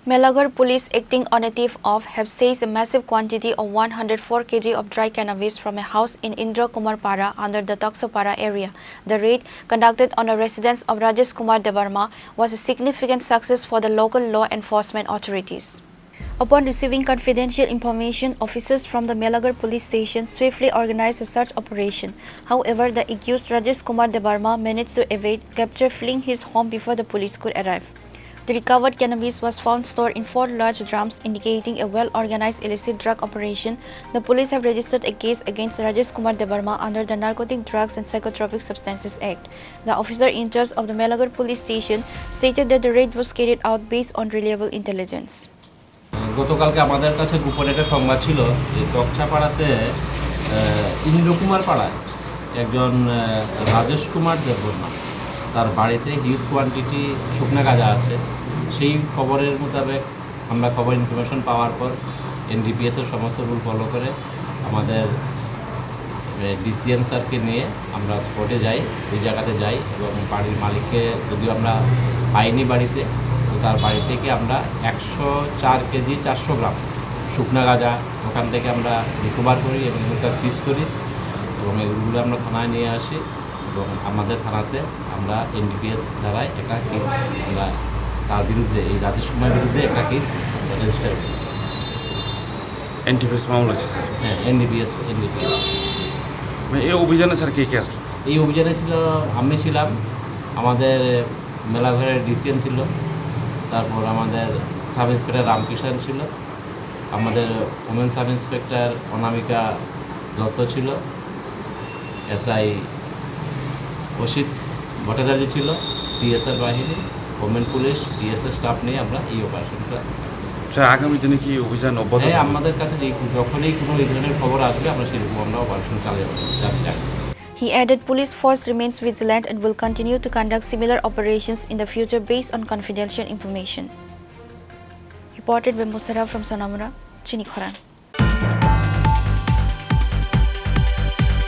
Melaghar police acting on a tip-off have seized a massive quantity of 104 kg of dry cannabis from a house in Indrakumar Para under the Taksa Para area. The raid, conducted on the residence of Rajesh Kumar Debbarma, was a significant success for the local law enforcement authorities. Upon receiving confidential information, officers from the Melaghar police station swiftly organized a search operation. However, the accused Rajesh Kumar Debbarma managed to evade capture, fleeing his home before the police could arrive. The recovered cannabis was found stored in 4 large drums, indicating a well-organized illicit drug operation. The police have registered a case against Rajesh Kumar Debbarma under the Narcotic Drugs and Psychotropic Substances Act. The officer in charge of the Melaghar police station stated that the raid was carried out based on reliable intelligence. গতকালকে আমাদের কাছে গোপন একটা সংবাদ ছিল যে তকসা পাড়াতে ইন্দ্রকুমার পাড়ায় একজন রাজেশ কুমার দেববর্মা তার বাড়িতে হিউজ কোয়ান্টিটি শুকনা গাঁজা আছে। সেই খবরের মোতাবেক আমরা ইনফরমেশন পাওয়ার পর এনডিপিএসের সমস্ত রুল ফলো করে আমাদের ডিসিএম স্যারকে নিয়ে আমরা স্পটে যাই, ওই জায়গাতে যাই এবং বাড়ির মালিককে যদিও আমরা পাইনি বাড়িতে, তো তার বাড়ি থেকে আমরা 104 কেজি 400 গ্রাম শুকনা গাঁজা ওখান থেকে আমরা রিকভার করি এবং এগুলোটা সিজ করি এবং এগুলো আমরা থানায় নিয়ে আসি এবং আমাদের থানাতে আমরা এনডিপিএস দ্বারাই একটা কেস আমরা তার বিরুদ্ধে এই রাজেশ কুমারের বিরুদ্ধে একটা কেস রেজিস্টার করি। এনডিপিএস মামলা আছে স্যার? হ্যাঁ, এনডিপিএস। এই অভিযানে স্যার কে কে আসলো? এই অভিযানে ছিল আমি ছিলাম, আমাদের মেলাঘরের ডিসিএম ছিল, তারপর আমাদের সাব ইন্সপেক্টর রামকৃষ্ণ ছিল, আমাদের ওমেন সাব ইন্সপেক্টর অনামিকা দত্ত ছিল, এসআই অসিত ভট্টাচার্য ছিল, টিএসআর বাহিনী, গভর্নমেন্ট পুলিশ, টিএসআর স্টাফ নিয়ে আমরা এই অপারেশনটা। স্যার আগামী দিনে কি অভিযান অব্যাহত? হ্যাঁ, আমাদের কাছে যখনই কোনো এই ধরনের খবর আসবে আমরা সেরকম আমরা অপারেশন চালিয়ে যাব। He added police force remains vigilant and will continue to conduct similar operations in the future based on confidential information. Reported by Musara from Sonamura, Chini, Khorang.